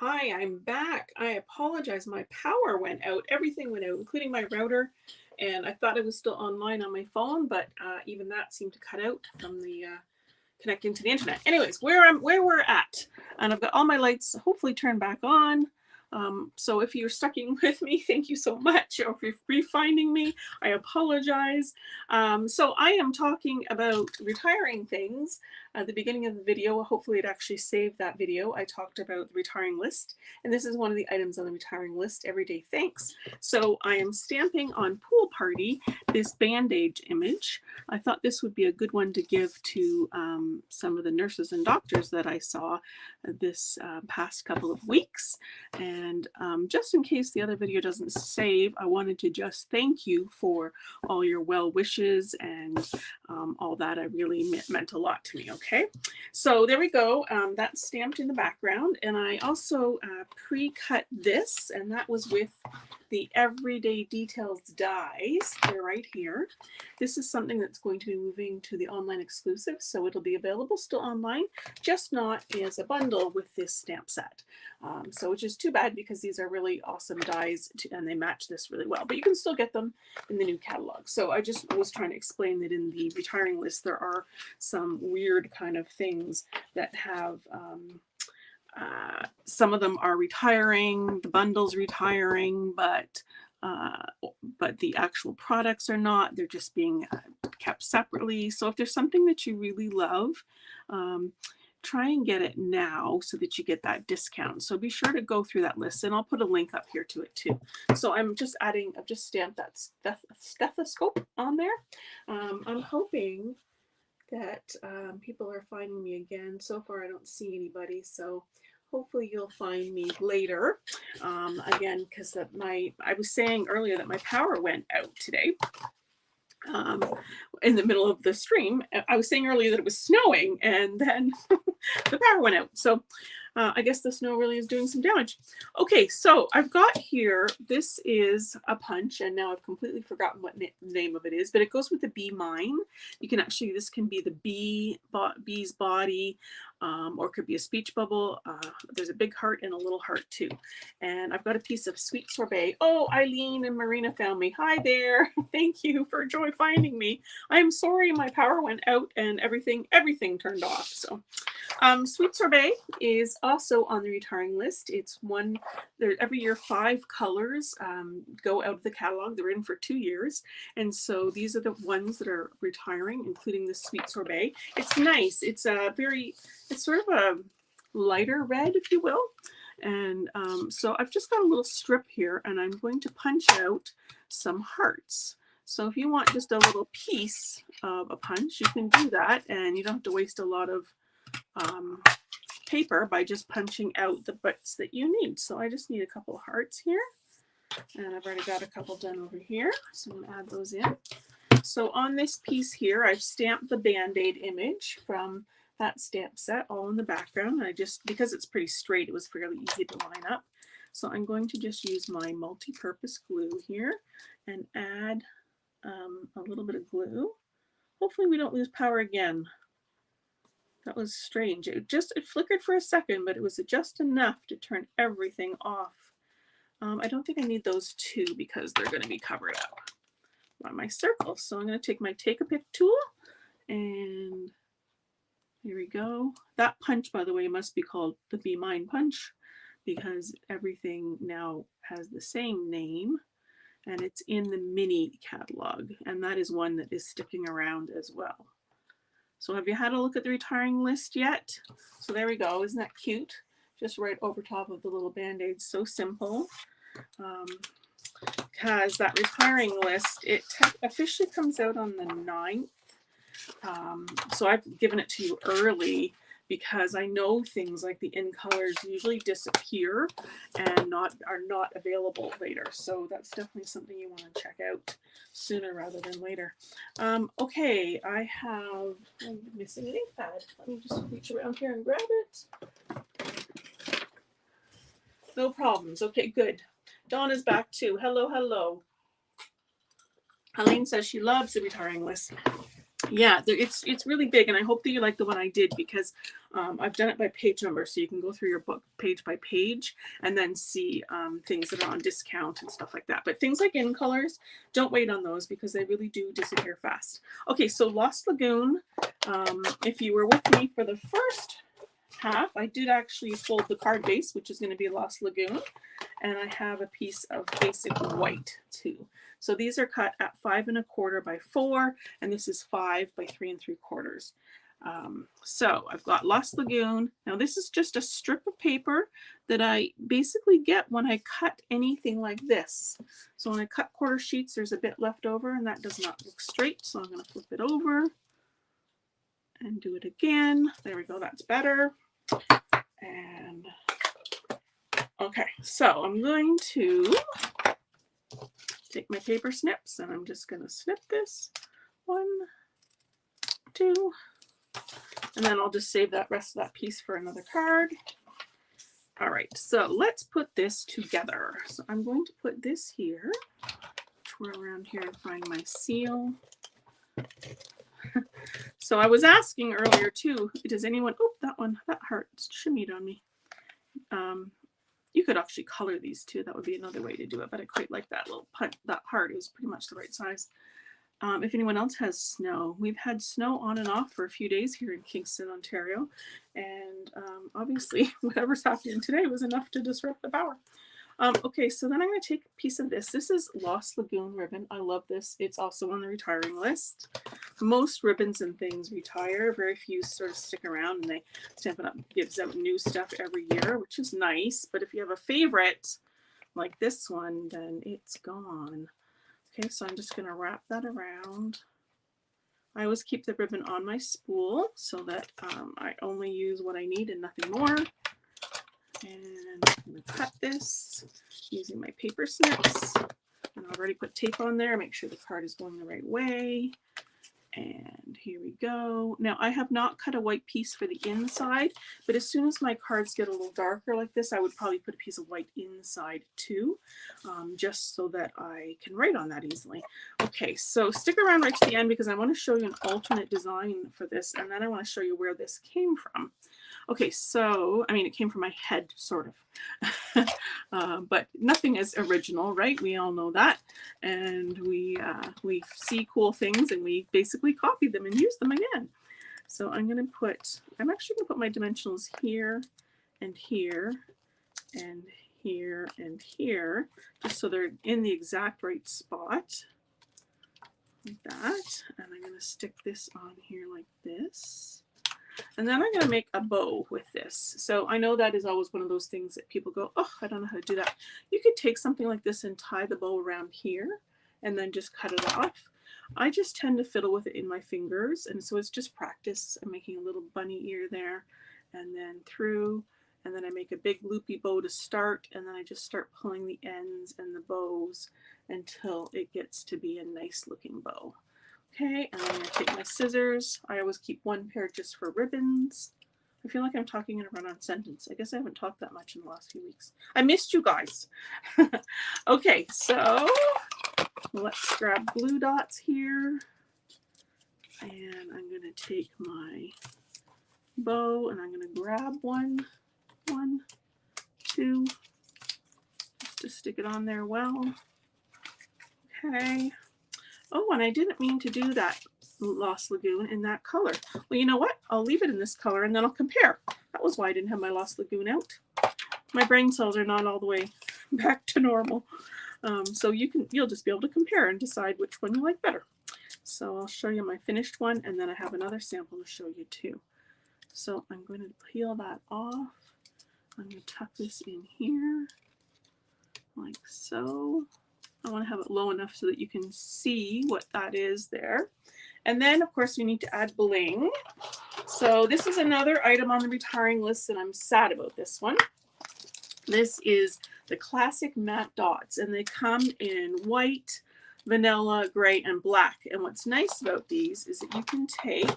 Hi, I'm back. I apologize. My power went out. Everything went out, including my router. And I thought it was still online on my phone, but even that seemed to cut out from the connecting to the internet. Anyways, where we're at, and I've got all my lights hopefully turned back on. So if you're sticking with me, thank you so much. Or if you're refinding me, I apologize. So I am talking about retiring things. At the beginning of the video, hopefully it actually saved that video. I talked about the retiring list, and this is one of the items on the retiring list, everyday thanks. So I am stamping on Pool Party this Band-Aid image. I thought this would be a good one to give to some of the nurses and doctors that I saw this past couple of weeks. And just in case the other video doesn't save, I wanted to just thank you for all your well wishes and all that. I really meant a lot to me. Okay, so there we go. That's stamped in the background, and I also pre-cut this, and that was with the Everyday Details dies. They're right here. This is something that's going to be moving to the online exclusive, so it'll be available still online, just not as a bundle with this stamp set. So which is too bad because these are really awesome dies and they match this really well, but you can still get them in the new catalog. So I just was trying to explain that in the retiring list there are some weird kind of things that have some of them are retiring, the bundle's retiring, but the actual products are not. They're just being kept separately. So if there's something that you really love, try and get it now so that you get that discount. So be sure to go through that list, and I'll put a link up here to it too. So I've just stamped that stethoscope on there. I'm hoping that people are finding me again. So far I don't see anybody, so hopefully you'll find me later. Again, because I was saying earlier that my power went out today. In the middle of the stream, I was saying earlier that it was snowing, and then the power went out. So I guess the snow really is doing some damage. Okay, so I've got here, this is a punch, and now I've completely forgotten what name of it is, but it goes with the Be Mine. You can actually, this can be the bee's body, or it could be a speech bubble. There's a big heart and a little heart too. And I've got a piece of sweet sorbet. Oh, Eileen and Marina found me. Hi there. Thank you for finding me. I'm sorry my power went out and everything turned off. So sweet sorbet is also on the retiring list. It's one, every year 5 colors go out of the catalog. They're in for 2 years. And so these are the ones that are retiring, including the sweet sorbet. It's nice. It's sort of a lighter red, if you will. And so I've just got a little strip here, and I'm going to punch out some hearts. So if you want just a little piece of a punch, you can do that, and you don't have to waste a lot of paper by just punching out the bits that you need. So I just need a couple of hearts here, and I've already got a couple done over here, so I'm going to add those in. So on this piece here, I've stamped the Band-Aid image from that stamp set all in the background. I just, because it's pretty straight, it was fairly easy to line up. So I'm going to just use my multi-purpose glue here and add a little bit of glue. Hopefully we don't lose power again. That was strange. It flickered for a second, but it was just enough to turn everything off. I don't think I need those 2 because they're going to be covered up on my circle. So I'm going to take my Take-A-Pic tool, and here we go. That punch, by the way, must be called the Be Mine punch because everything now has the same name, and it's in the mini catalog, and that is one that is sticking around as well. So have you had a look at the retiring list yet? So there we go. Isn't that cute? Just right over top of the little Band-Aid. So simple. Because that retiring list, it officially comes out on the 9th. So I've given it to you early because I know things like the in colors usually disappear and are not available later. So that's definitely something you want to check out sooner rather than later. Okay, I'm missing an ink pad. Let me just reach around here and grab it. No problems. Okay, good. Dawn is back too. Hello, hello. Helene says she loves the retiring list. Yeah, it's really big, and I hope that you like the one I did, because I've done it by page number, so you can go through your book page by page and then see things that are on discount and stuff like that. But things like in colors, don't wait on those because they really do disappear fast. Okay, so Lost Lagoon. If you were with me for the first half, I did actually fold the card base, which is going to be Lost Lagoon, and I have a piece of basic white too. So these are cut at 5 1/4 by 4, and this is 5 by 3 3/4. So I've got Lost Lagoon. Now this is just a strip of paper that I basically get when I cut anything like this. So when I cut quarter sheets, there's a bit left over, and that does not look straight. So I'm going to flip it over and do it again. There we go. That's better. And okay, so I'm going to take my paper snips, and I'm just going to snip this 1, 2, and then I'll just save that rest of that piece for another card. All right, so let's put this together. So I'm going to put this here, twirl around here and find my seal. So I was asking earlier too, does anyone, oh, that heart shimmied on me. You could actually color these too. That would be another way to do it, but I quite like that little punt, that heart. It was pretty much the right size. If anyone else has snow, we've had snow on and off for a few days here in Kingston, Ontario. And obviously whatever's happening today was enough to disrupt the power. Okay, so then I'm going to take a piece of this. This is Lost Lagoon ribbon. I love this. It's also on the retiring list. Most ribbons and things retire. Very few sort of stick around, and they Stampin' Up! Gives out new stuff every year, which is nice. But if you have a favorite like this one, then it's gone. Okay, so I'm just going to wrap that around. I always keep the ribbon on my spool so that I only use what I need and nothing more. And I'm going to cut this using my paper snips. And I've already put tape on there. Make sure the card is going the right way. And here we go. Now I have not cut a white piece for the inside, but as soon as my cards get a little darker like this, I would probably put a piece of white inside too, just so that I can write on that easily. Okay, so stick around right to the end because I want to show you an alternate design for this, and then I want to show you where this came from. Okay, so, I mean, it came from my head, sort of. But nothing is original, right? We all know that. And we see cool things and we basically copy them and use them again. So I'm actually going to put my dimensionals here and here and here and here, just so they're in the exact right spot. Like that. And I'm going to stick this on here like this. And then I'm going to make a bow with this. So I know that is always one of those things that people go, oh, I don't know how to do that. You could take something like this and tie the bow around here and then just cut it off. I just tend to fiddle with it in my fingers. And so it's just practice. I'm making a little bunny ear there and then through. And then I make a big loopy bow to start. And then I just start pulling the ends and the bows until it gets to be a nice looking bow. Okay, and I'm going to take my scissors. I always keep one pair just for ribbons. I feel like I'm talking in a run-on sentence. I guess I haven't talked that much in the last few weeks. I missed you guys. Okay, so let's grab glue dots here. And I'm going to take my bow and I'm going to grab one, 2, just to stick it on there well. Okay. Oh, and I didn't mean to do that Lost Lagoon in that color. Well, you know what? I'll leave it in this color and then I'll compare. That was why I didn't have my Lost Lagoon out. My brain cells are not all the way back to normal. So you'll just be able to compare and decide which one you like better. So I'll show you my finished one and then I have another sample to show you too. So I'm going to peel that off. I'm going to tuck this in here like so. I want to have it low enough so that you can see what that is there. And then, of course, you need to add bling. So this is another item on the retiring list, and I'm sad about this one. This is the classic matte dots, and they come in white, vanilla, gray, and black. And what's nice about these is that you can take,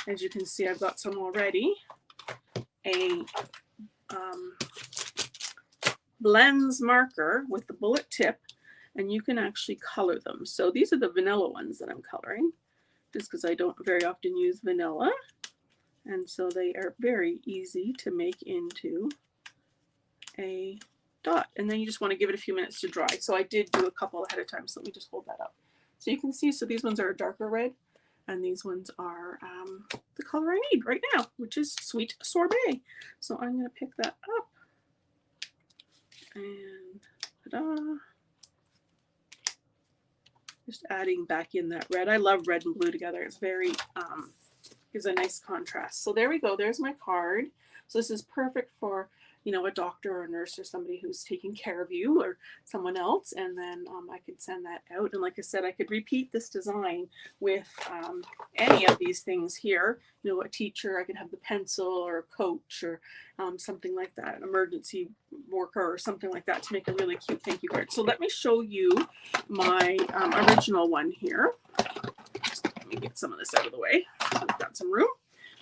as you can see, I've got some already, a blends marker with the bullet tip, and you can actually color them. So these are the vanilla ones that I'm coloring. just because I don't very often use vanilla. And so they are very easy to make into a dot. And then you just want to give it a few minutes to dry. So I did do a couple ahead of time, so let me just hold that up. So you can see, so these ones are a darker red, and these ones are the color I need right now, which is Sweet Sorbet. So I'm going to pick that up, and ta-da. Just adding back in that red. I love red and blue together. It's very, gives a nice contrast. So there we go. There's my card. So this is perfect for, you know, a doctor or a nurse or somebody who's taking care of you or someone else. And then I could send that out. And like I said, I could repeat this design with any of these things here. You know, a teacher, I could have the pencil, or a coach, or something like that, an emergency worker or something like that, to make a really cute thank you card. So let me show you my original one here. Just let me get some of this out of the way. We've got some room.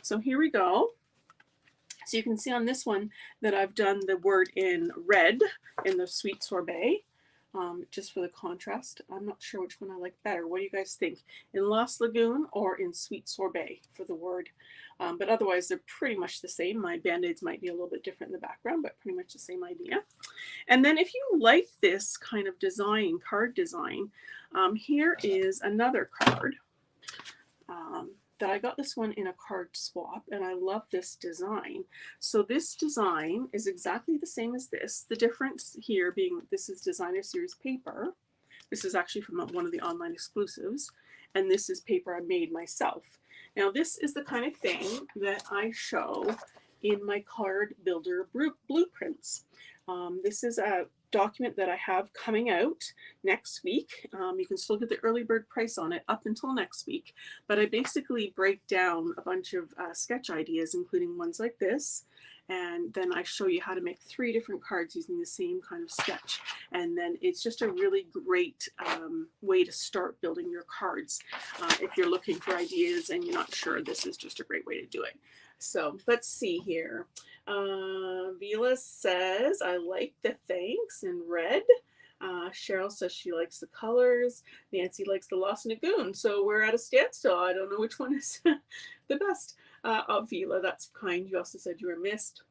So here we go. So you can see on this one that I've done the word in red in the Sweet Sorbet, just for the contrast. I'm not sure which one I like better. What do you guys think? In Lost Lagoon or in Sweet Sorbet for the word? But otherwise, they're pretty much the same. My Band-Aids might be a little bit different in the background, but pretty much the same idea. And then if you like this kind of design, card design, here is another card. That I got this one in a card swap, and I love this design. So this design is exactly the same as this. The difference here being this is designer series paper. This is actually from one of the online exclusives, and this is paper I made myself. Now this is the kind of thing that I show in my card builder blueprints. This is a document that I have coming out next week. You can still get the early bird price on it up until next week, but I basically break down a bunch of sketch ideas, including ones like this, and then I show you how to make 3 different cards using the same kind of sketch. And then it's just a really great way to start building your cards. If you're looking for ideas and you're not sure, this is just a great way to do it. So let's see here. Vila says, I like the thanks in red. Cheryl says she likes the colors. Nancy likes the Lost Lagoon. So we're at a standstill. I don't know which one is the best. Vila, that's kind. You also said you were missed.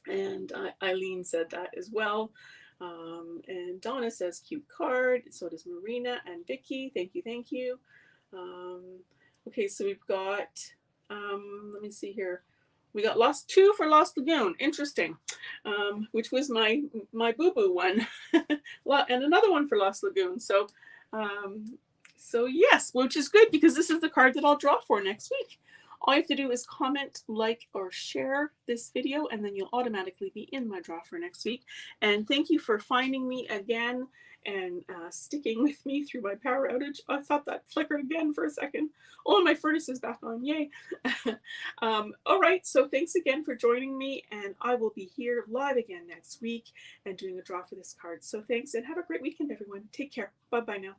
And Eileen said that as well. And Donna says cute card. So does Marina and Vicky. Thank you, thank you. Okay, so we've got, let me see here. We got 2 for Lost Lagoon. Interesting. Which was my boo-boo one. And another one for Lost Lagoon. So yes, which is good because this is the card that I'll draw for next week. All you have to do is comment, like, or share this video, and then you'll automatically be in my draw for next week. And thank you for finding me again and sticking with me through my power outage. I thought that flickered again for a second. Oh, my furnace is back on. Yay. All right. So thanks again for joining me. And I will be here live again next week and doing a draw for this card. So thanks and have a great weekend, everyone. Take care. Bye-bye now.